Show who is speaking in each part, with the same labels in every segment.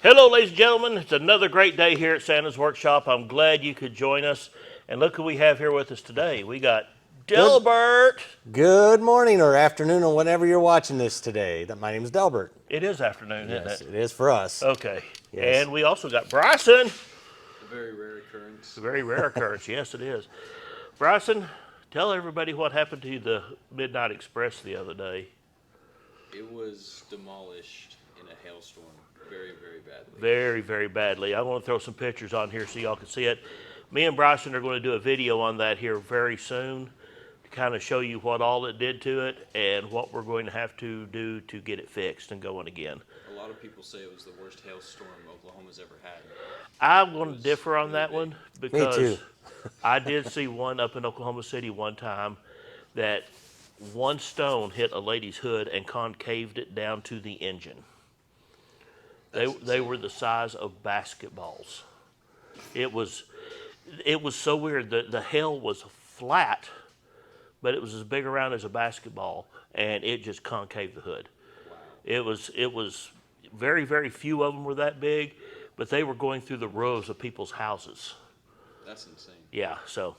Speaker 1: Hello, ladies and gentlemen. It's another great day here at Santa's Workshop. I'm glad you could join us. And look who we have here with us today. We got
Speaker 2: Good,
Speaker 1: Delbert.
Speaker 2: good morning or afternoon or whenever you're watching this today. My name is Delbert.
Speaker 1: It is afternoon,
Speaker 2: Yes,
Speaker 1: isn't
Speaker 2: it is for us.
Speaker 1: it? Okay.
Speaker 2: Yes.
Speaker 1: And we also got Bryson.
Speaker 3: A very rare occurrence.
Speaker 1: A very rare occurrence. Yes, it is. Bryson, tell everybody what happened to the Midnight Express the other day.
Speaker 3: It was demolished in a hailstorm very, very badly.
Speaker 1: Very, very badly. I want to throw some pictures on here so y'all can see it. Me and Bryson are going to do a video on that here very soon to kind of show you what all it did to it and what we're going to have to do to get it fixed and going again.
Speaker 3: A lot of people say it was the worst hailstorm Oklahoma's ever had.
Speaker 1: I'm going to differ on that one
Speaker 2: Me
Speaker 1: because
Speaker 2: too.
Speaker 1: I did see one up in Oklahoma City one time that one stone hit a lady's hood and concaved it down to the engine. They were the size of basketballs. It was so weird. The hail was flat, but it was as big around as a basketball, and it just concaved the hood.
Speaker 3: Wow.
Speaker 1: It was very, very few of them were that big, but they were going through the rows of people's houses.
Speaker 3: That's insane.
Speaker 1: Yeah, so,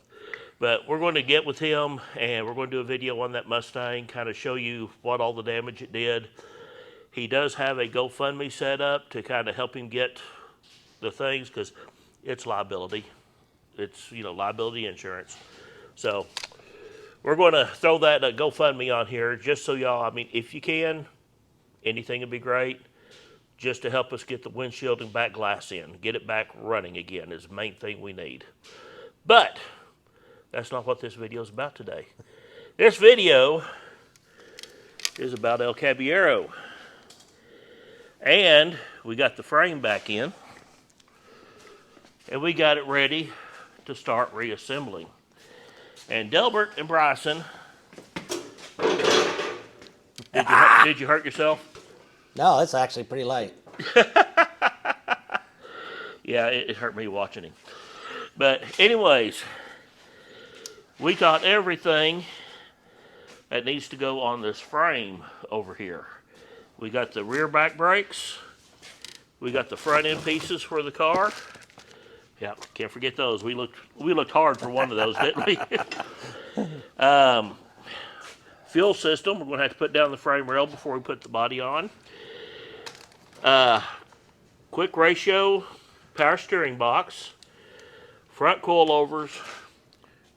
Speaker 1: but we're going to get with him, and we're going to do a video on that Mustang, kind of show you what all the damage it did. He does have a GoFundMe set up to kind of help him get the things, because it's liability. It's, liability insurance. So we're going to throw that GoFundMe on here just so y'all, if you can, anything would be great, just to help us get the windshield and back glass in. Get it back running again is the main thing we need. But that's not what this video is about today. This video is about El Caballero. And we got the frame back in. And we got it ready to start reassembling. And Delbert and Bryson, did you hurt yourself?
Speaker 2: No, it's actually pretty light.
Speaker 1: Yeah, it hurt me watching him. But anyways, we got everything that needs to go on this frame over here. We got the rear back brakes. We got the front end pieces for the car. Yeah, can't forget those. We looked hard for one of those, didn't we? Fuel system. We're going to have to put down the frame rail before we put the body on. Quick ratio power steering box. Front coilovers.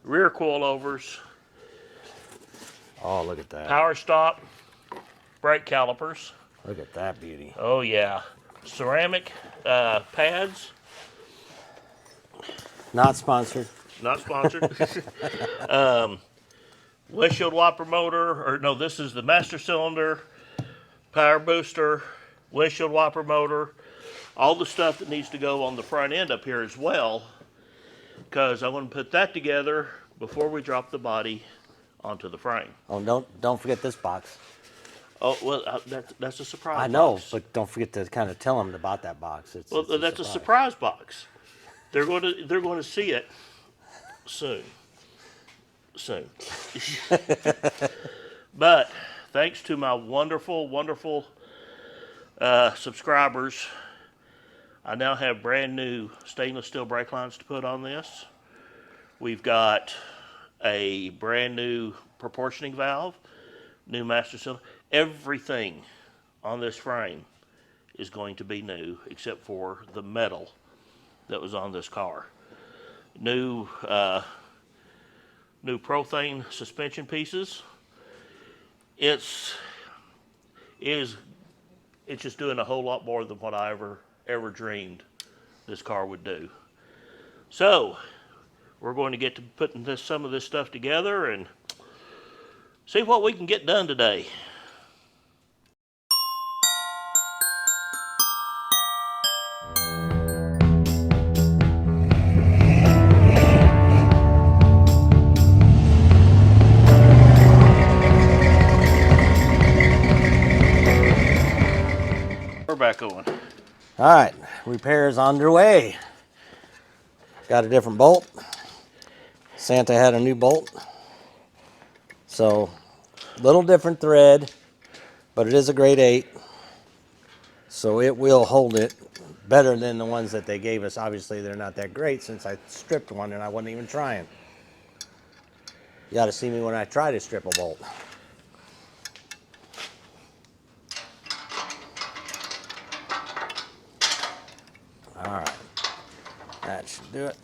Speaker 1: Rear coilovers.
Speaker 2: Oh, look at that.
Speaker 1: Power stop. Brake calipers.
Speaker 2: Look at that beauty.
Speaker 1: Oh yeah, ceramic pads.
Speaker 2: Not sponsored.
Speaker 1: Not sponsored. Windshield wiper motor, or no, this is the master cylinder, power booster, windshield wiper motor, all the stuff that needs to go on the front end up here as well, because I want to put that together before we drop the body onto the frame.
Speaker 2: Oh, don't forget this box.
Speaker 1: Oh well, that's a surprise.
Speaker 2: I know,
Speaker 1: box.
Speaker 2: but don't forget to kind of tell them about that box. It's
Speaker 1: That's a surprise box. They're going to see it soon. But thanks to my wonderful, wonderful subscribers, I now have brand new stainless steel brake lines to put on this. We've got a brand new proportioning valve, new master cylinder. Everything on this frame is going to be new except for the metal that was on this car. New Prothane suspension pieces. It's just doing a whole lot more than what I ever dreamed this car would do. So we're going to get to putting some of this stuff together and see what we can get done today. We're back on.
Speaker 2: All right, repairs underway. Got a different bolt. Santa had a new bolt. So, little different thread, but it is a grade 8. So it will hold it better than the ones that they gave us. Obviously, they're not that great since I stripped one and I wasn't even trying. You got to see me when I try to strip a bolt. All right, that should do it.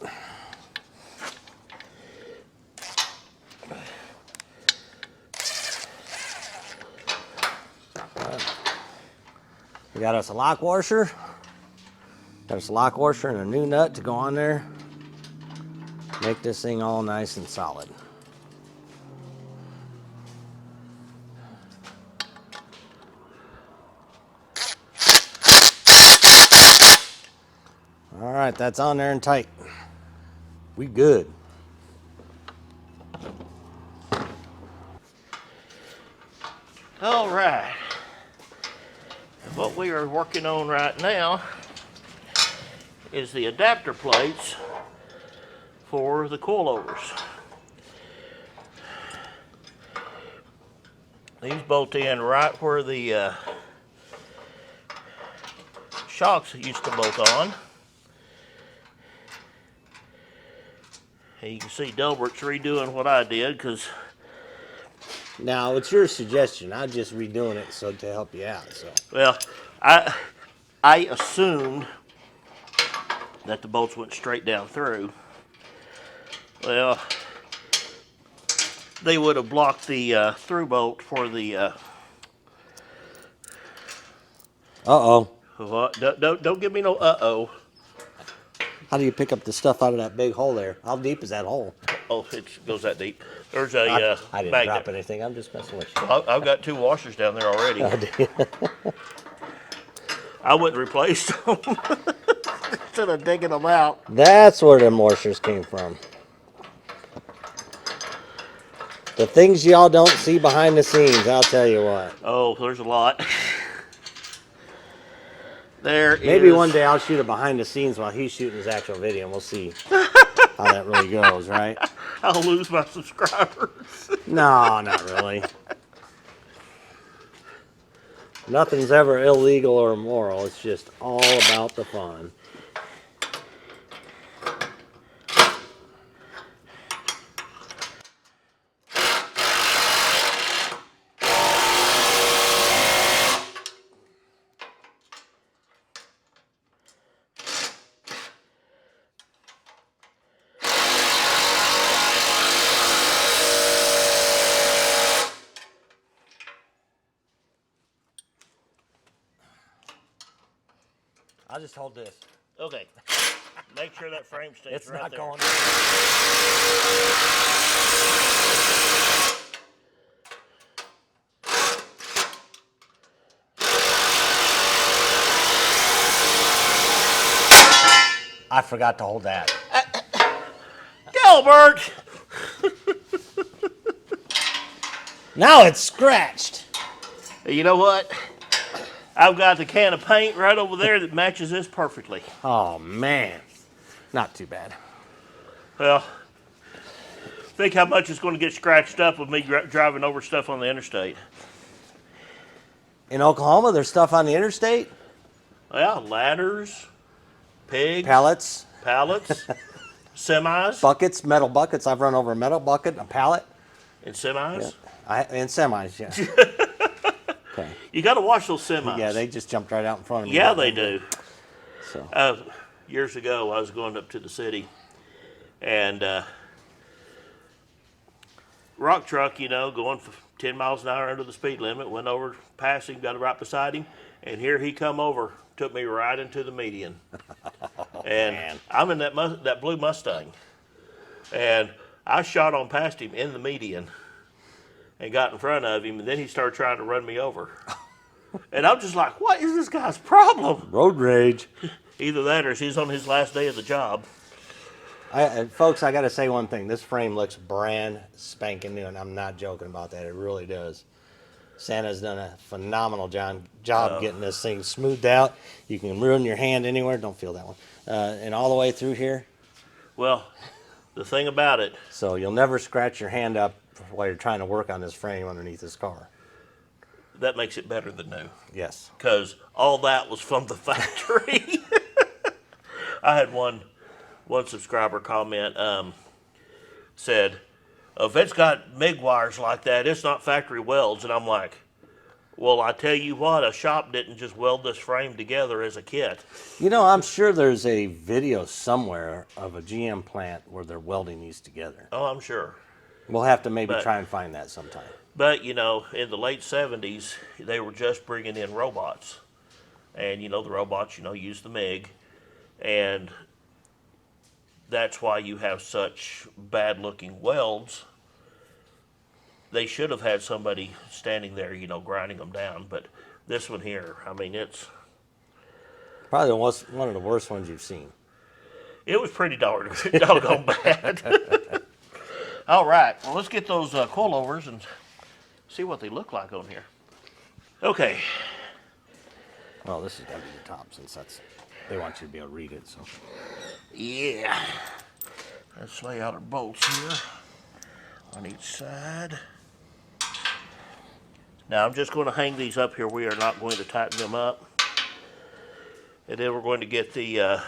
Speaker 2: We got us a lock washer. Got us a lock washer and a new nut to go on there. Make this thing all nice and solid. All right, that's on there and tight. We good.
Speaker 1: All right. What we are working on right now is the adapter plates for the coilovers. These bolt in right where the shocks used to bolt on. And you can see Delbert's redoing what I did because
Speaker 2: Now, it's your suggestion. I'm just redoing it so to help you out. So,
Speaker 1: well, I assumed that the bolts went straight down through. Well, they would have blocked the through bolt for the.
Speaker 2: uh-oh.
Speaker 1: What? Don't give me no uh-oh.
Speaker 2: How do you pick up the stuff out of that big hole there? How deep is that hole?
Speaker 1: Oh, it goes that deep. There's a
Speaker 2: I didn't
Speaker 1: magnet.
Speaker 2: drop anything. I'm just messing with you.
Speaker 1: I've got 2 washers down there already.
Speaker 2: Oh, dear.
Speaker 1: I wouldn't replace them instead of digging them out.
Speaker 2: That's where them washers came from. The things y'all don't see behind the scenes, I'll tell you what.
Speaker 1: Oh, there's a lot.
Speaker 2: Maybe one day I'll shoot a behind the scenes while he's shooting his actual video and we'll see how that really goes, right?
Speaker 1: I'll lose my subscribers.
Speaker 2: No, not really. Nothing's ever illegal or immoral. It's just all about the fun. I'll just hold this.
Speaker 1: Okay. Make sure that frame stays
Speaker 2: It's
Speaker 1: right
Speaker 2: not
Speaker 1: there.
Speaker 2: going. I forgot to hold that.
Speaker 1: Gilbert!
Speaker 2: Now it's scratched.
Speaker 1: You know what? I've got the can of paint right over there that matches this perfectly.
Speaker 2: Oh, man. Not too bad.
Speaker 1: Well, think how much it's going to get scratched up with me driving over stuff on the interstate.
Speaker 2: In Oklahoma, there's stuff on the interstate.
Speaker 1: Well, ladders, pigs,
Speaker 2: Pallets,
Speaker 1: semis,
Speaker 2: buckets, metal buckets. I've run over a metal bucket, a pallet.
Speaker 1: and semis.
Speaker 2: And semis, yeah. Okay.
Speaker 1: You got to watch those semis.
Speaker 2: Yeah, they just jumped right out in front of me.
Speaker 1: Yeah, they do.
Speaker 2: So.
Speaker 1: Years ago, I was going up to the city, and rock truck, going for 10 miles an hour under the speed limit, went over past him, got right beside him, and here he come over, took me right into the median. And
Speaker 2: man.
Speaker 1: I'm in that blue Mustang, and I shot on past him in the median and got in front of him, and then he started trying to run me over. And I'm just like, what is this guy's problem?
Speaker 2: Road rage.
Speaker 1: Either that or he's on his last day of the job.
Speaker 2: Folks, I got to say one thing. This frame looks brand spanking new, and I'm not joking about that. It really does. Santa's done a phenomenal job getting this thing smoothed out. You can ruin your hand anywhere. Don't feel that one. And all the way through here.
Speaker 1: Well, the thing about it,
Speaker 2: So you'll never scratch your hand up while you're trying to work on this frame underneath this car.
Speaker 1: that makes it better than new.
Speaker 2: Yes.
Speaker 1: Because all that was from the factory. I had one subscriber comment, said, if it's got MIG wires like that, it's not factory welds. And I'm like, well, I tell you what, a shop didn't just weld this frame together as a kit.
Speaker 2: You know, I'm sure there's a video somewhere of a GM plant where they're welding these together.
Speaker 1: Oh, I'm sure.
Speaker 2: We'll have to maybe
Speaker 1: But-
Speaker 2: try and find that sometime.
Speaker 1: But, you know, in the late 70s, they were just bringing in robots. And, you know, the robots, you know, use the MIG. And that's why you have such bad-looking welds. They should have had somebody standing there, you know, grinding them down. But this one here, I mean,
Speaker 2: Probably one of the worst ones you've seen.
Speaker 1: it was pretty doggone bad. All right, well, let's get those coilovers and see what they look like on here. Okay.
Speaker 2: Well, this has got to be the top since they want you to be able to read it. So
Speaker 1: Yeah. Let's lay out our bolts here on each side. Now I'm just going to hang these up here. We are not going to tighten them up. And then we're going to get the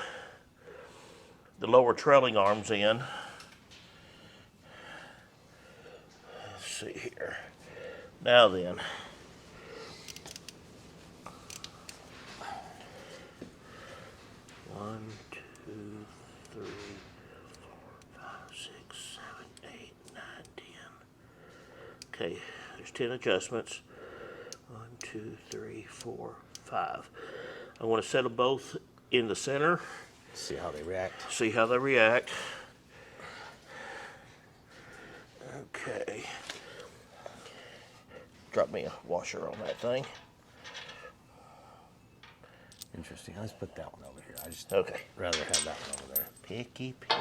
Speaker 1: lower trailing arms in. Let's see here. Now then. One, two, three, four, five, six, 7, 8, 9, 10. Okay, there's 10 adjustments. 1, 2, 3, 4, 5. I want to set them both in the center.
Speaker 2: see how they react.
Speaker 1: See how they react. Okay. Drop me a washer on that thing.
Speaker 2: Interesting. Let's put that one over here. I just
Speaker 1: Okay.
Speaker 2: rather have that one over there.
Speaker 1: Picky, picky.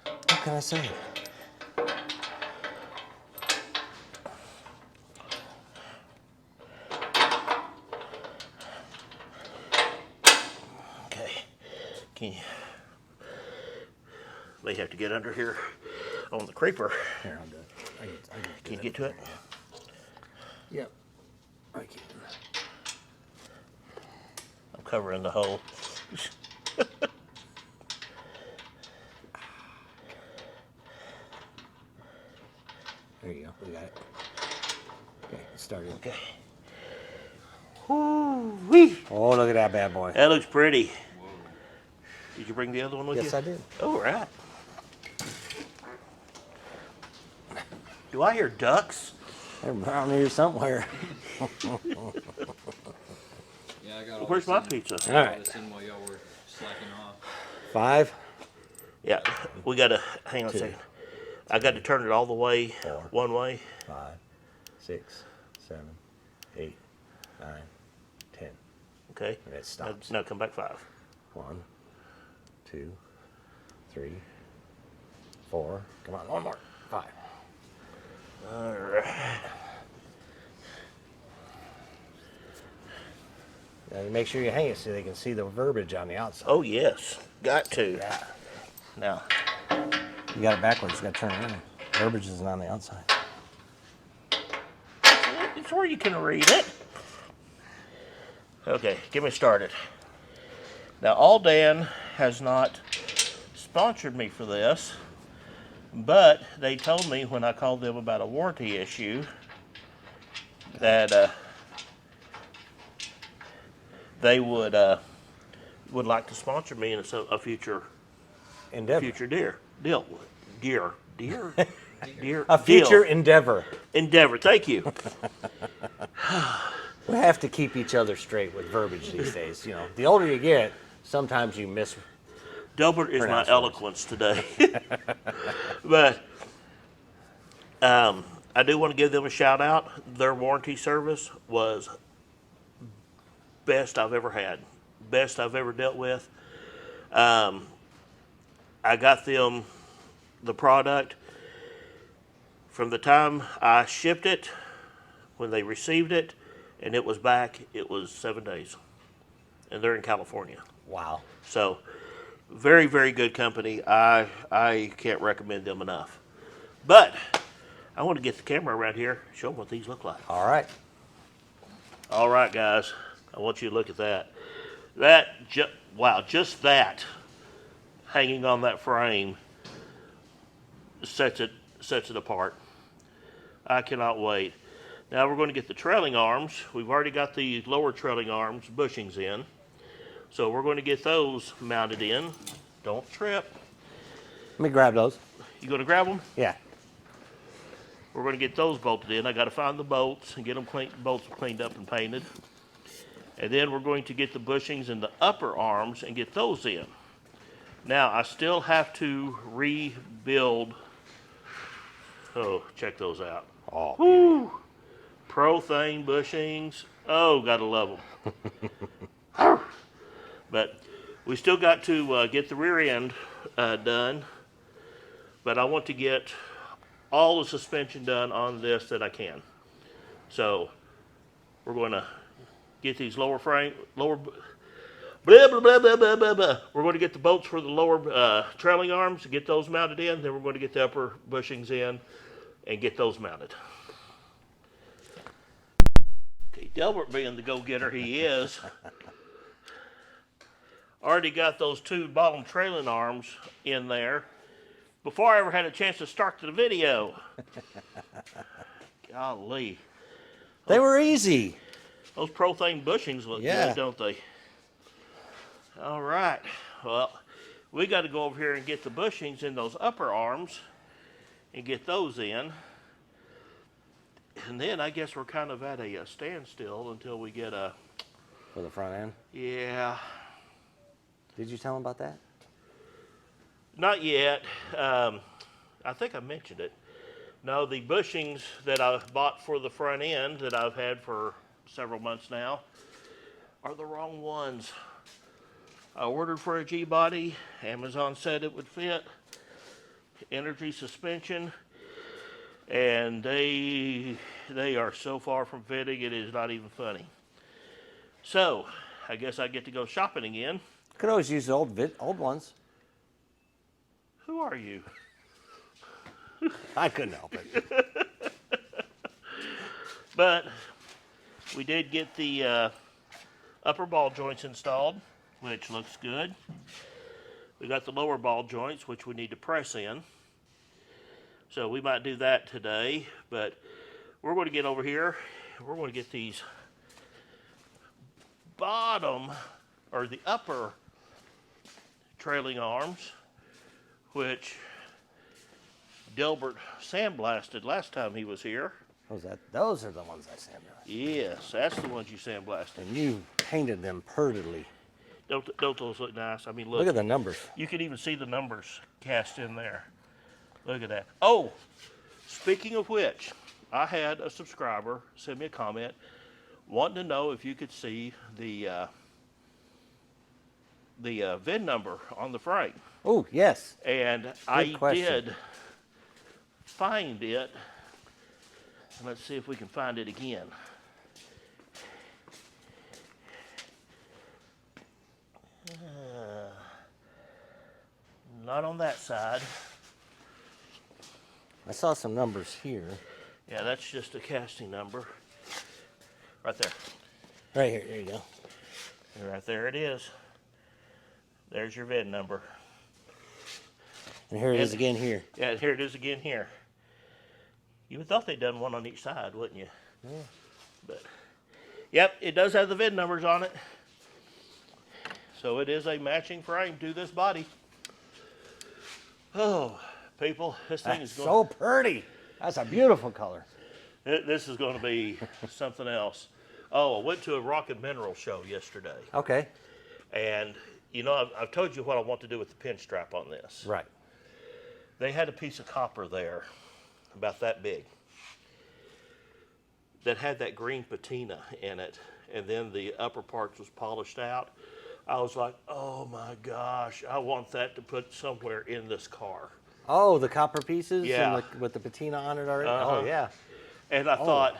Speaker 2: What can I say?
Speaker 1: Okay. Can you may have to get under here on the creeper.
Speaker 2: Here, I'll do it.
Speaker 1: Can you get to it?
Speaker 2: Yep. I can.
Speaker 1: I'm covering the hole.
Speaker 2: There you go. We got it. Okay, it started.
Speaker 1: Okay. Woo-wee.
Speaker 2: Oh, look at that bad boy.
Speaker 1: That looks pretty. Did you bring the other one with you?
Speaker 2: Yes, I did.
Speaker 1: All right. Do I hear ducks?
Speaker 2: They're around here somewhere.
Speaker 3: Yeah, I got all
Speaker 1: Where's
Speaker 3: this
Speaker 1: my
Speaker 3: in-
Speaker 1: pizza?
Speaker 3: I got
Speaker 2: All
Speaker 3: all
Speaker 2: right.
Speaker 3: this in while y'all were slacking off.
Speaker 2: 5.
Speaker 1: Yeah, we gotta, hang on a
Speaker 2: 2,
Speaker 1: second. I got to turn it all the way,
Speaker 2: 4.
Speaker 1: one way.
Speaker 2: 5, 6, 7, 8, 9, 10.
Speaker 1: Okay.
Speaker 2: And it stops.
Speaker 1: Now come back 5.
Speaker 2: 1, 2, 3, 4. Come on, one more. 5.
Speaker 1: All right.
Speaker 2: Now, make sure you hang it so they can see the verbiage on the outside.
Speaker 1: Oh yes, got to.
Speaker 2: Yeah.
Speaker 1: Now,
Speaker 2: You got it backwards. You got to turn it around. Verbiage is on the outside.
Speaker 1: it's where you can read it. Okay, get me started. Now, Aldan has not sponsored me for this, but they told me when I called them about a warranty issue that they would like to sponsor me in a future
Speaker 2: Endeavor.
Speaker 1: deer.
Speaker 2: A future
Speaker 1: deal.
Speaker 2: endeavor.
Speaker 1: Thank you.
Speaker 2: We have to keep each other straight with verbiage these days. You know, the older you get, sometimes you miss.
Speaker 1: Delbert is my
Speaker 2: Pronounce words.
Speaker 1: eloquence today. But I do want to give them a shout out. Their warranty service was best I've ever had, best I've ever dealt with. I got them the product from the time I shipped it, when they received it, and it was back, it was 7 days. And they're in California.
Speaker 2: Wow.
Speaker 1: So, very, very good company. I can't recommend them enough. But, I want to get the camera around here, show them what these look like.
Speaker 2: All right.
Speaker 1: All right, guys. I want you to look at that. wow, just that hanging on that frame sets it apart. I cannot wait. Now we're going to get the trailing arms. We've already got the lower trailing arms bushings in. So we're going to get those mounted in. Don't trip.
Speaker 2: Let me grab those.
Speaker 1: You going to grab them?
Speaker 2: Yeah.
Speaker 1: We're going to get those bolted in. I got to find the bolts and get them bolts cleaned up and painted. And then we're going to get the bushings in the upper arms and get those in. Now I still have to rebuild. Oh, check those out.
Speaker 2: Oh.
Speaker 1: Woo! Pro-thane bushings. Oh, gotta love them. But we still got to get the rear end done. But I want to get all the suspension done on this that I can. So we're going to get these blah, blah, blah, blah, blah, blah, blah. We're going to get the bolts for the lower trailing arms, get those mounted in. Then we're going to get the upper bushings in and get those mounted. Okay, Delbert being the go-getter he is, already got those two bottom trailing arms in there before I ever had a chance to start the video. Golly.
Speaker 2: They were easy.
Speaker 1: Those Pro-Thane bushings look good, don't they? All right. Well, we got to go over here and get the bushings in those upper arms and get those in. And then I guess we're kind of at a standstill until we get a...
Speaker 2: For the front end?
Speaker 1: Yeah.
Speaker 2: Did you tell him about that?
Speaker 1: Not yet. I think I mentioned it. No, the bushings that I bought for the front end that I've had for several months now are the wrong ones. I ordered for a G-body. Amazon said it would fit. Energy suspension. And they are so far from fitting, it is not even funny. So, I guess I get to go shopping again.
Speaker 2: Could always use the old ones.
Speaker 1: Who are you?
Speaker 2: I couldn't help it.
Speaker 1: But we did get the upper ball joints installed, which looks good. We got the lower ball joints, which we need to press in. So we might do that today, but we're going to get over here. We're going to get these bottom, or the upper trailing arms, which Delbert sandblasted last time he was here.
Speaker 2: Those are the ones I sandblasted.
Speaker 1: Yes, that's the ones you sandblasted.
Speaker 2: And you painted them prettily.
Speaker 1: Don't those look nice? I mean,
Speaker 2: Look at the numbers.
Speaker 1: You can even see the numbers cast in there. Look at that. Oh, speaking of which, I had a subscriber send me a comment wanting to know if you could see the VIN number on the frame.
Speaker 2: Oh, yes.
Speaker 1: And I did find it. And let's see if we can find it again. Not on that side.
Speaker 2: I saw some numbers here.
Speaker 1: Yeah, that's just a casting number. Right there.
Speaker 2: Right here. There you go.
Speaker 1: Right there it is. There's your VIN number.
Speaker 2: And here it is again here.
Speaker 1: Yeah, and here it is again here. You would thought they'd done one on each side, wouldn't you?
Speaker 2: Yeah.
Speaker 1: But, yep, it does have the VIN numbers on it. So it is a matching frame to this body. Oh, people, this thing is going
Speaker 2: so pretty. That's a beautiful color.
Speaker 1: This is going to be something else. Oh, I went to a rock and mineral show yesterday.
Speaker 2: Okay.
Speaker 1: And, you know, I've told you what I want to do with the pinstripe on this.
Speaker 2: Right.
Speaker 1: They had a piece of copper there, about that big, that had that green patina in it, and then the upper parts was polished out. I was like, oh my gosh, I want that to put somewhere in this car.
Speaker 2: Oh, the copper pieces?
Speaker 1: Yeah.
Speaker 2: And with the patina on it already?
Speaker 1: Uh-huh.
Speaker 2: Oh, yeah.
Speaker 1: And I thought,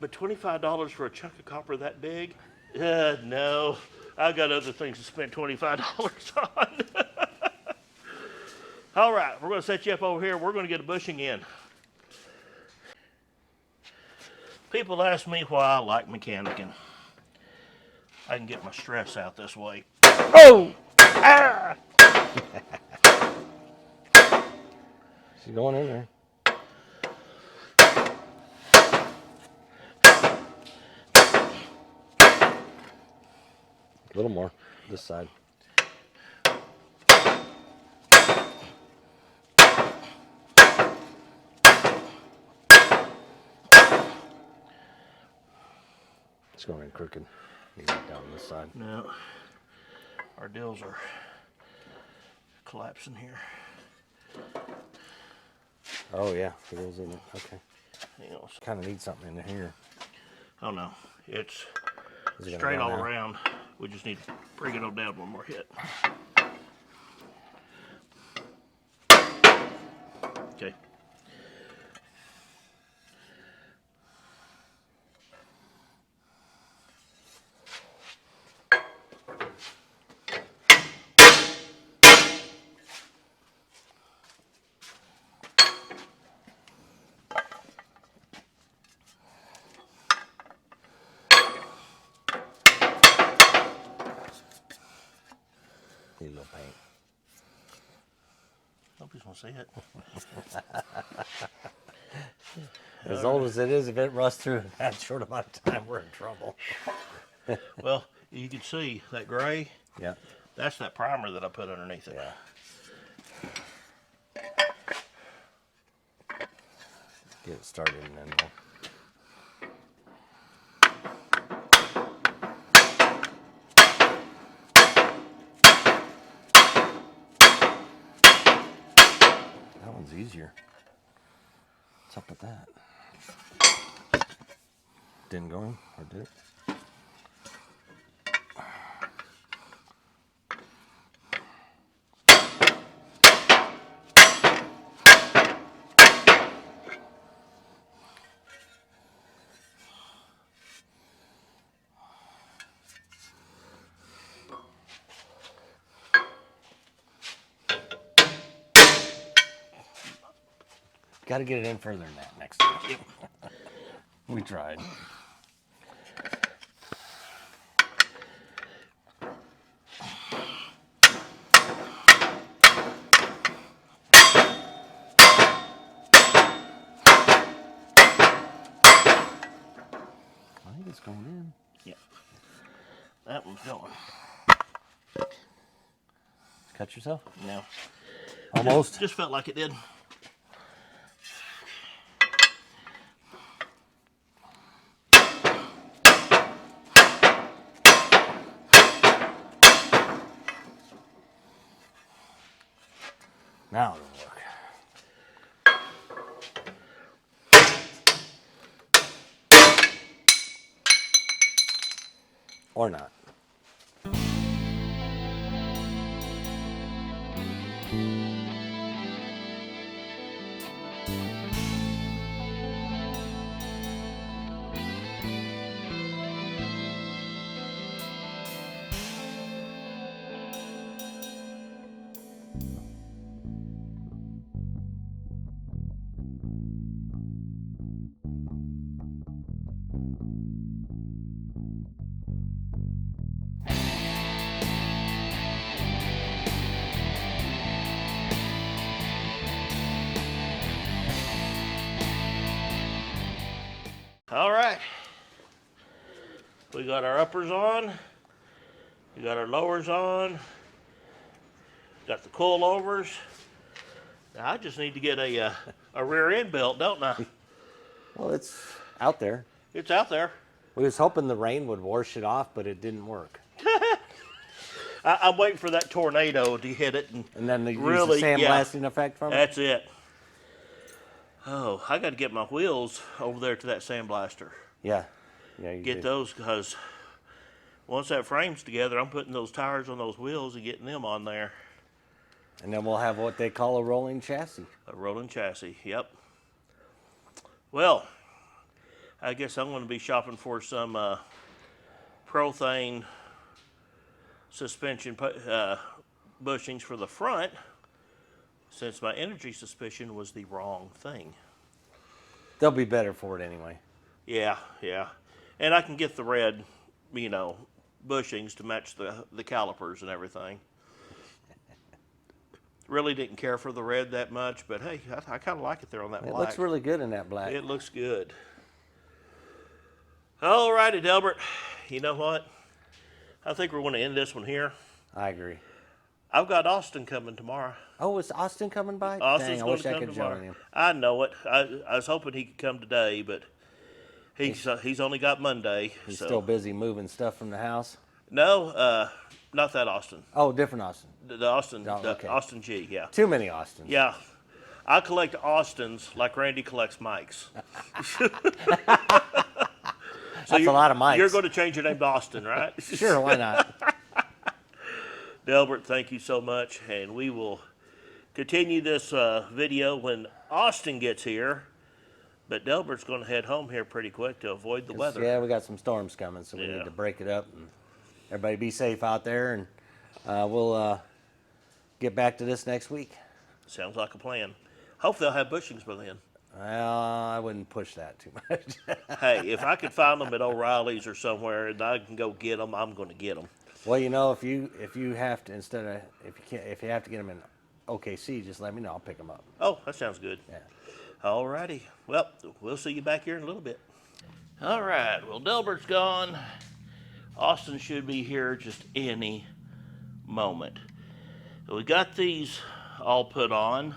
Speaker 1: but $25 for a chunk of copper that big? No, I've got other things to spend $25 on. All right, we're going to set you up over here. We're going to get a bushing in. People ask me why I like mechanicking. I can get my stress out this way. Oh! Ah!
Speaker 2: She's going in there. A little more. This side. It's going in crooked. You got down this side.
Speaker 1: No. Our deals are collapsing here.
Speaker 2: Oh yeah, it is in it. Okay.
Speaker 1: Hang on.
Speaker 2: Kind of need something in here.
Speaker 1: Oh no, it's
Speaker 2: Is it gonna
Speaker 1: straight
Speaker 2: go
Speaker 1: all
Speaker 2: now?
Speaker 1: around. We just need to bring it on down one more hit. Okay.
Speaker 2: Need a little paint.
Speaker 1: Nobody's gonna see it.
Speaker 2: As old as it is, if it rusts through in that short amount of time, we're in trouble.
Speaker 1: Well, you can see that gray.
Speaker 2: Yeah.
Speaker 1: That's that primer that I put underneath it.
Speaker 2: Yeah. Get it started and then we'll... That one's easier. What's up with that? Didn't go in, or did it? Got to get it in further than that next time.
Speaker 1: Yep.
Speaker 2: We tried. I think it's going in.
Speaker 1: Yep. That one's going.
Speaker 2: Cut yourself?
Speaker 1: No.
Speaker 2: Almost.
Speaker 1: Just felt like it did.
Speaker 2: Now it'll work. Or not.
Speaker 1: All right. We got our uppers on. We got our lowers on. Got the coilovers. Now I just need to get a rear end belt, don't I?
Speaker 2: Well, it's out there.
Speaker 1: It's out there.
Speaker 2: We was hoping the rain would wash it off, but it didn't work.
Speaker 1: I'm waiting for that tornado to hit it and
Speaker 2: And then they
Speaker 1: really,
Speaker 2: use the
Speaker 1: yeah,
Speaker 2: sandblasting effect from it.
Speaker 1: that's it. Oh, I got to get my wheels over there to that sandblaster.
Speaker 2: Yeah. Yeah, you
Speaker 1: Get
Speaker 2: do.
Speaker 1: those, because once that frame's together, I'm putting those tires on those wheels and getting them on there.
Speaker 2: And then we'll have what they call a rolling chassis.
Speaker 1: A rolling chassis, yep. Well, I guess I'm going to be shopping for some Prothane suspension bushings for the front, since my energy suspension was the wrong thing.
Speaker 2: They'll be better for it anyway.
Speaker 1: Yeah, yeah. And I can get the red, you know, bushings to match the calipers and everything. Really didn't care for the red that much, but hey, I kind of like it there on that
Speaker 2: It
Speaker 1: black.
Speaker 2: looks really good in that black.
Speaker 1: It looks good. All righty, Delbert. You know what? I think we're going to end this one here.
Speaker 2: I agree.
Speaker 1: I've got Austin coming tomorrow.
Speaker 2: Oh, is Austin coming by?
Speaker 1: Austin's
Speaker 2: Dang, I
Speaker 1: going
Speaker 2: wish
Speaker 1: to
Speaker 2: I
Speaker 1: come
Speaker 2: could
Speaker 1: tomorrow.
Speaker 2: join him.
Speaker 1: I know it. I was hoping he could come today, but he's only got Monday.
Speaker 2: He's
Speaker 1: so.
Speaker 2: still busy moving stuff from the house.
Speaker 1: No, not that Austin.
Speaker 2: Oh, different Austin.
Speaker 1: The Austin,
Speaker 2: Oh, okay.
Speaker 1: Austin G. Yeah.
Speaker 2: Too many Austins.
Speaker 1: Yeah. I collect Austins like Randy collects mics.
Speaker 2: That's a lot of mics.
Speaker 1: You're going to change your name to Austin, right?
Speaker 2: Sure, why not?
Speaker 1: Delbert, thank you so much, and we will continue this video when Austin gets here. But Delbert's going to head home here pretty quick to avoid the weather.
Speaker 2: Yeah, we got some storms coming, so we
Speaker 1: Yeah.
Speaker 2: need to break it up. And everybody be safe out there, and we'll get back to this next week.
Speaker 1: Sounds like a plan. Hope they'll have bushings by then.
Speaker 2: Well, I wouldn't push that too much.
Speaker 1: Hey, if I could find them at O'Reilly's or somewhere and I can go get them, I'm going to get them.
Speaker 2: Well, you know, if you have to if you have to get them in OKC, just let me know. I'll pick them up.
Speaker 1: Oh, that sounds good.
Speaker 2: Yeah.
Speaker 1: All righty. Well, we'll see you back here in a little bit. All right. Well, Delbert's gone. Austin should be here just any moment. So we got these all put on,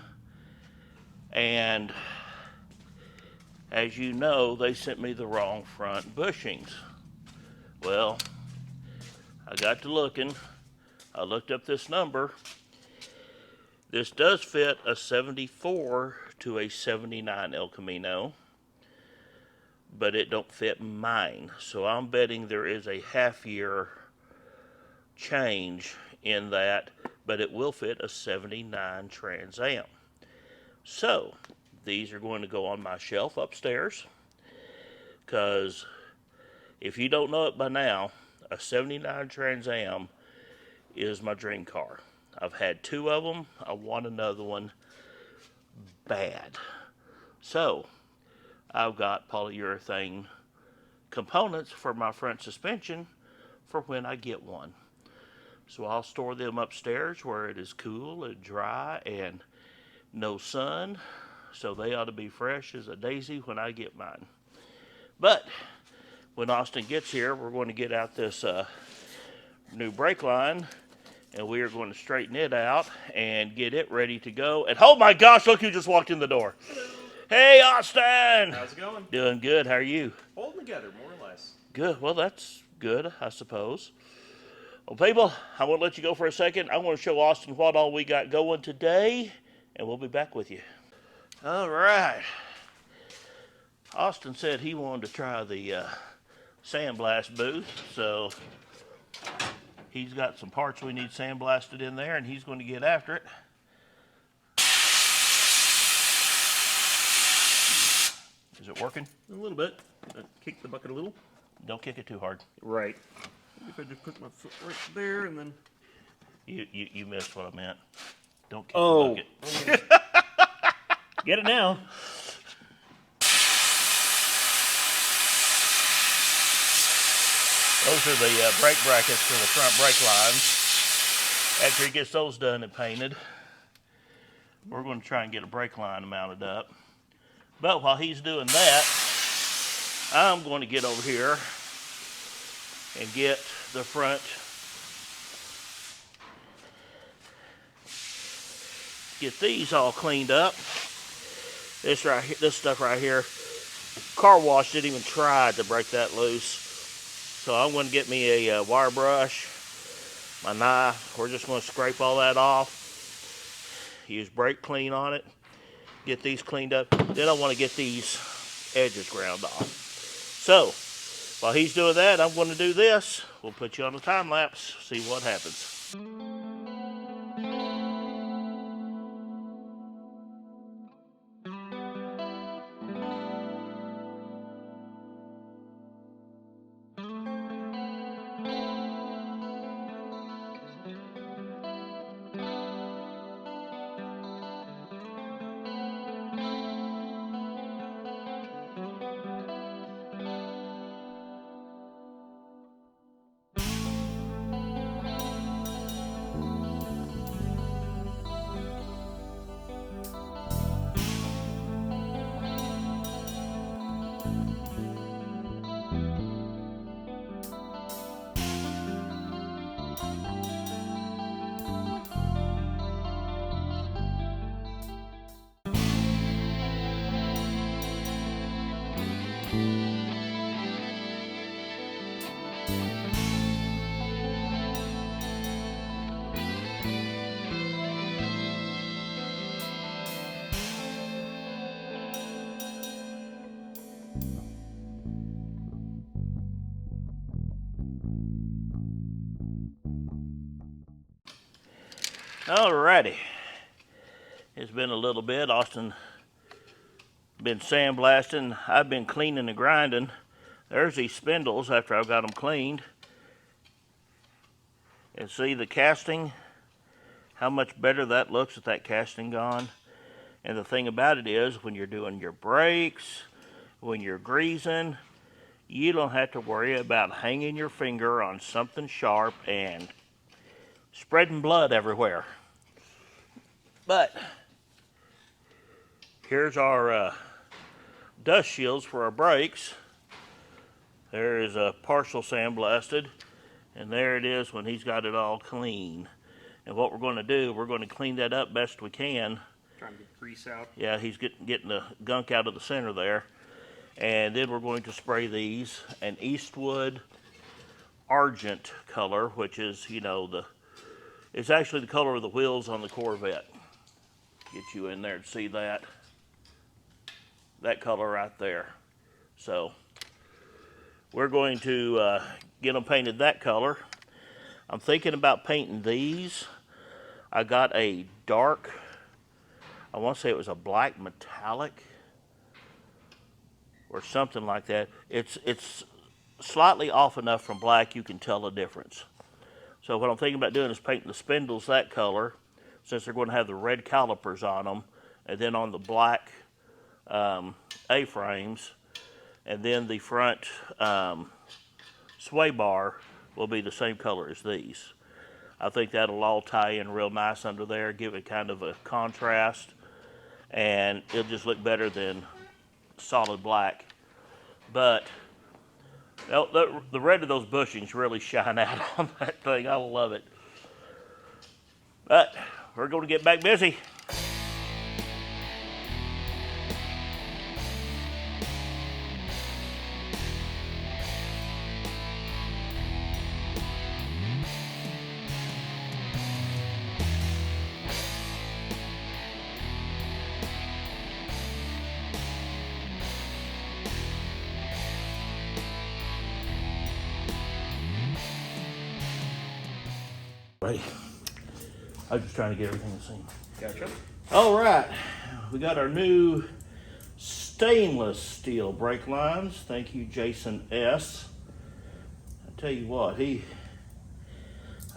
Speaker 1: and as you know, they sent me the wrong front bushings. Well, I got to looking. I looked up this number. This does fit a 74 to a 79 El Camino, but it don't fit mine. So I'm betting there is a half-year change in that, but it will fit a 79 Trans Am. So these are going to go on my shelf upstairs, because if you don't know it by now, a 79 Trans Am is my dream car. I've had two of them. I want another one bad. So I've got polyurethane components for my front suspension for when I get one. So I'll store them upstairs where it is cool and dry and no sun. So they ought to be fresh as a daisy when I get mine. But when Austin gets here, we're going to get out this new brake line, and we are going to straighten it out and get it ready to go. And oh my gosh, look who just walked in the door.
Speaker 4: Hello.
Speaker 1: Hey, Austin.
Speaker 4: How's it going?
Speaker 1: Doing good. How are you?
Speaker 4: Holding together, more or less.
Speaker 1: Good. Well, that's good, I suppose. Well, people, I want to let you go for a second. I want to show Austin what all we got going today, and we'll be back with you. All right. Austin said he wanted to try the sandblast booth, so he's got some parts we need sandblasted in there, and he's going to get after it. Is it working?
Speaker 4: A little bit. Kick the bucket a little.
Speaker 1: Don't kick it too hard.
Speaker 4: Right. If I just put my foot right there and then.
Speaker 1: You missed what I meant. Don't kick
Speaker 4: Oh.
Speaker 1: the bucket.
Speaker 4: Get it now.
Speaker 1: Those are the brake brackets for the front brake lines. After he gets those done and painted, we're going to try and get a brake line mounted up. But while he's doing that, I'm going to get over here and get the front these all cleaned up. This right here, this stuff right here, car wash didn't even try to break that loose. So I'm going to get me a wire brush, my knife. We're just going to scrape all that off. Use brake clean on it. Get these cleaned up. Then I want to get these edges ground off. So while he's doing that, I'm going to do this. We'll put you on a time lapse, see what happens. Alrighty. It's been a little bit. Austin been sandblasting. I've been cleaning and grinding. There's these spindles after I've got them cleaned. And see the casting, how much better that looks with that casting gone. And the thing about it is, when you're doing your brakes, when you're greasing, you don't have to worry about hanging your finger on something sharp and spreading blood everywhere. But here's our dust shields for our brakes. There is a partial sandblasted, and there it is when he's got it all clean. And what we're going to do, we're going to clean that up best we can.
Speaker 4: Trying to get grease out.
Speaker 1: Yeah, he's getting the gunk out of the center there. And then we're going to spray these an Eastwood Argent color, which is, you know, it's actually the color of the wheels on the Corvette. Get you in there to see that. That color right there. So we're going to get them painted that color. I'm thinking about painting these. I got a dark, I want to say it was a black metallic or something like that. It's slightly off enough from black you can tell the difference. So what I'm thinking about doing is painting the spindles that color, since they're going to have the red calipers on them, and then on the black A-frames, and then the front sway bar will be the same color as these. I think that'll all tie in real nice under there, give it kind of a contrast, and it'll just look better than solid black. But the red of those bushings really shine out on that thing. I love it. But we're going to get back busy. Ready? I was just trying to get everything the same.
Speaker 4: Gotcha.
Speaker 1: All right, we got our new stainless steel brake lines. Thank you, Jason S. I tell you what, I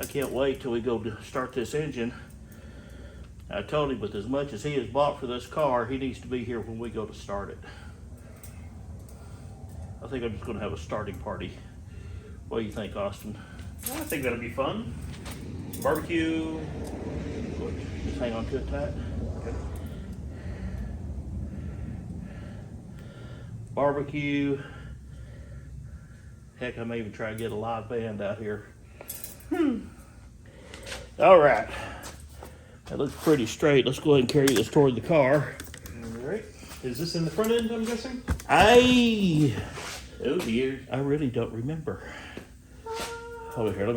Speaker 1: can't wait till we go to start this engine. I told him with as much as he has bought for this car, he needs to be here when we go to start it. I think I'm just going to have a starting party. What do you think, Austin?
Speaker 4: I think that'll be fun. Barbecue.
Speaker 1: Just hang on to it tight.
Speaker 4: Okay.
Speaker 1: Barbecue. Heck, I may even try to get a live band out here. All right. That looks pretty straight. Let's go ahead and carry this toward the car.
Speaker 4: All right. Is this in the front end, I'm guessing?
Speaker 1: Oh dear. I really don't remember. Hold it here, let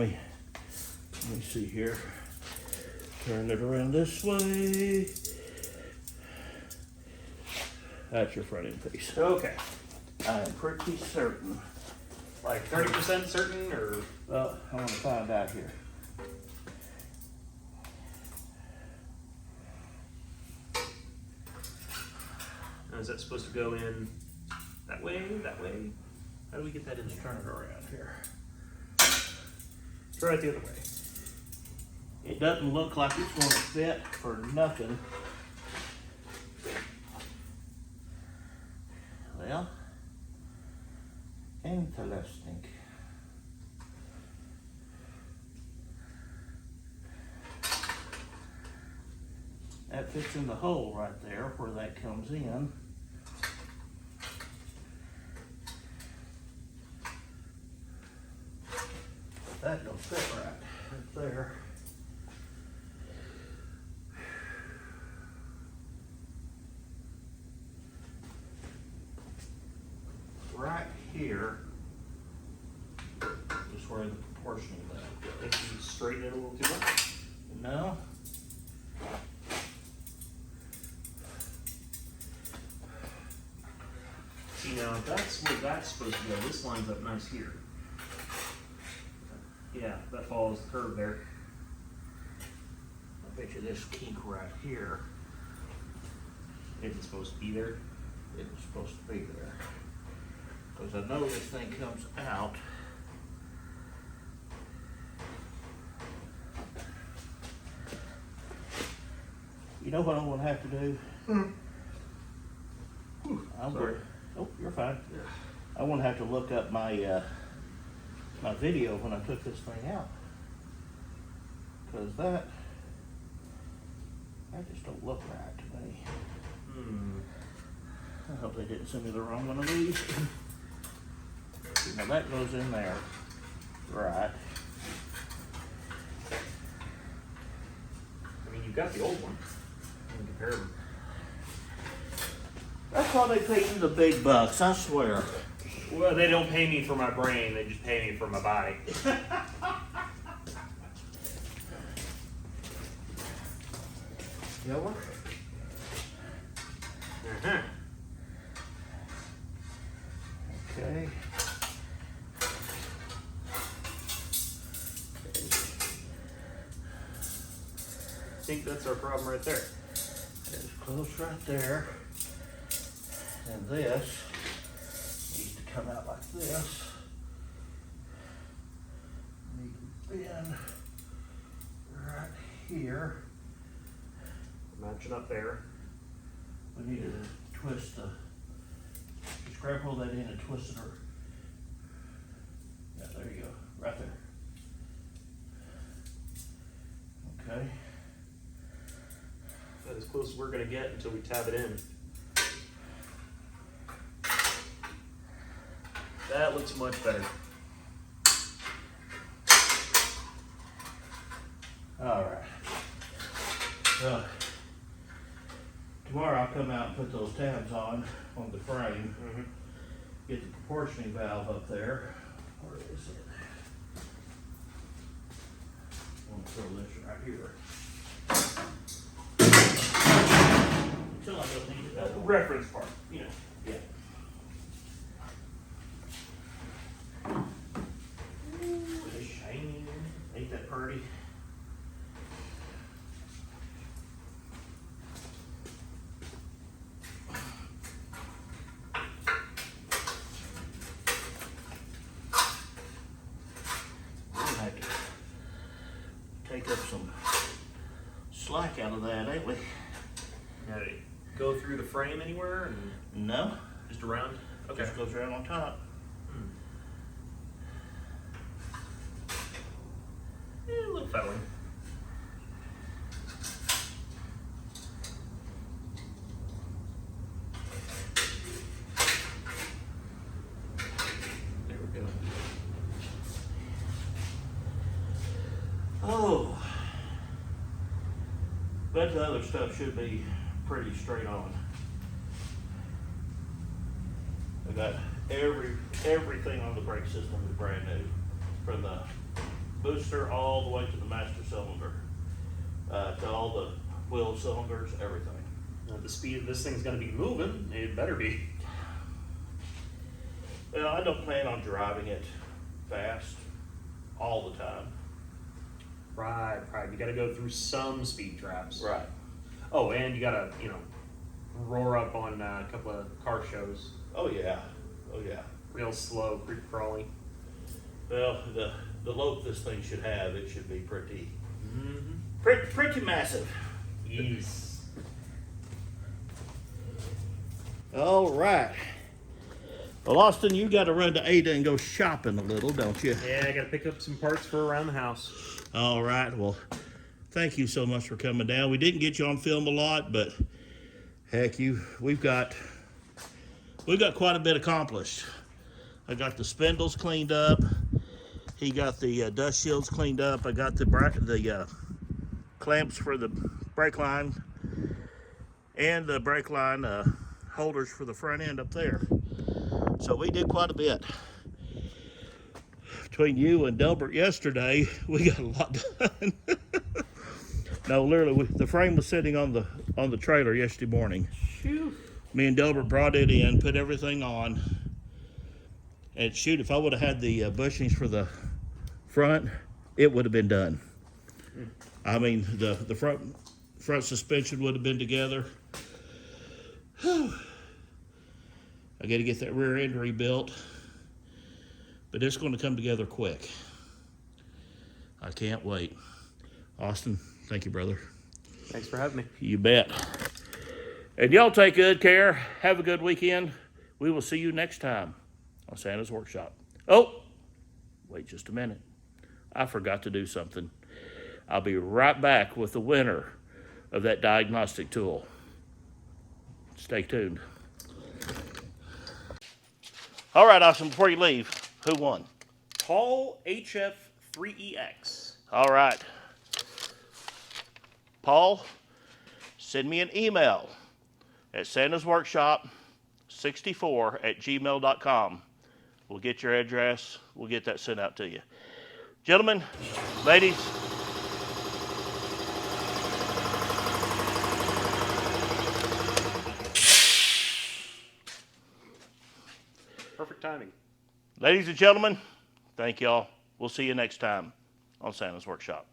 Speaker 1: me see here. Turn it around this way. That's your front end piece.
Speaker 4: Okay.
Speaker 1: I am pretty certain.
Speaker 4: Like 30% certain, or?
Speaker 1: Well, I want to find out here.
Speaker 4: Is that supposed to go in that way, that way? How do we get that in there?
Speaker 1: Turn it around here.
Speaker 4: Try it the other way.
Speaker 1: It doesn't look like it's going to fit for nothing. Well, interesting. That fits in the hole right there where that comes in. That don't fit right there. Right here is where the proportion of that
Speaker 4: Think you straighten it a little too much?
Speaker 1: No.
Speaker 4: See, now if that's where that's supposed to go, this lines up nice here. Yeah, that follows the curve there.
Speaker 1: bet you this kink right here
Speaker 4: It's supposed to be there.
Speaker 1: isn't supposed to be there. Because I know this thing comes out. You know what I'm gonna have to do? I'm
Speaker 4: Sorry.
Speaker 1: Oh, you're fine. I'm gonna have to look up my my video when I took this thing out. Cause that just don't look right to me. I hope they didn't send me the wrong one of these. Now that goes in there. Right.
Speaker 4: I mean, you've got the old one. You can compare them.
Speaker 1: That's why they pay you the big bucks, I swear.
Speaker 4: Well, they don't pay me for my brain. They just pay me for my body.
Speaker 1: Yellow?
Speaker 4: Uh-huh.
Speaker 1: Okay.
Speaker 4: I think that's our problem right there.
Speaker 1: It's close right there. And this needs to come out like this. Need to bend right here.
Speaker 4: Matching up there.
Speaker 1: We need to twist the, just grab hold of that end and twist it or, yeah, there you go, right there. Okay.
Speaker 4: That's as close as we're gonna get until we tab it in. That looks much better.
Speaker 1: All right. So, tomorrow I'll come out and put those tabs on the frame.
Speaker 4: Mm-hmm.
Speaker 1: Get the proportioning valve up there. Where is it? I'm gonna throw this right here. Until I don't need it.
Speaker 4: Reference part, you know.
Speaker 1: Yeah.
Speaker 4: It's shiny.
Speaker 1: Ain't that pretty? We're gonna have to take up some slack out of that, ain't we?
Speaker 4: Did it go through the frame anywhere and
Speaker 1: No,
Speaker 4: just around? Okay.
Speaker 1: just goes right on top.
Speaker 4: A little fettling. There we go.
Speaker 1: Oh. But the other stuff should be pretty straight on. I got everything on the brake system is brand new. From the booster all the way to the master cylinder. To all the wheel cylinders, everything.
Speaker 4: At the speed this thing's gonna be moving, it better be.
Speaker 1: Well, I don't plan on driving it fast all the time.
Speaker 4: Right. You gotta go through some speed traps.
Speaker 1: Right.
Speaker 4: Oh, and you gotta, roar up on a couple of car shows.
Speaker 1: Oh yeah. Oh yeah.
Speaker 4: Real slow, creep crawly.
Speaker 1: Well, the lope this thing should have, it should be pretty
Speaker 4: Mm-hmm.
Speaker 1: pretty massive.
Speaker 4: Yes.
Speaker 1: All right. Well, Austin, you got to run to Ada and go shopping a little, don't you?
Speaker 4: Yeah, I gotta pick up some parts for around the house.
Speaker 1: All right. Well, thank you so much for coming down. We didn't get you on film a lot, but heck, we've got quite a bit accomplished. I got the spindles cleaned up. He got the dust shields cleaned up. I got the clamps for the brake line and the brake line holders for the front end up there. So we did quite a bit. Between you and Delbert yesterday, we got a lot done. No, literally, the frame was sitting on the trailer yesterday morning.
Speaker 4: Phew.
Speaker 1: Me and Delbert brought it in, put everything on, and shoot, if I would have had the bushings for the front, it would have been done. I mean, the front suspension would have been together. Whew. I got to get that rear end rebuilt, but it's going to come together quick. I can't wait. Austin, thank you, brother.
Speaker 4: Thanks for having me.
Speaker 1: You bet. And y'all take good care. Have a good weekend. We will see you next time on Santa's Workshop. Oh, wait just a minute. I forgot to do something. I'll be right back with the winner of that diagnostic tool. Stay tuned. All right, Austin, before you leave, who won?
Speaker 4: Paul HF3EX.
Speaker 1: All right. Paul, send me an email at santasworkshop64@gmail.com. We'll get your address. We'll get that sent out to you. Gentlemen, ladies,
Speaker 4: Perfect timing.
Speaker 1: ladies and gentlemen, thank y'all. We'll see you next time on Santa's Workshop.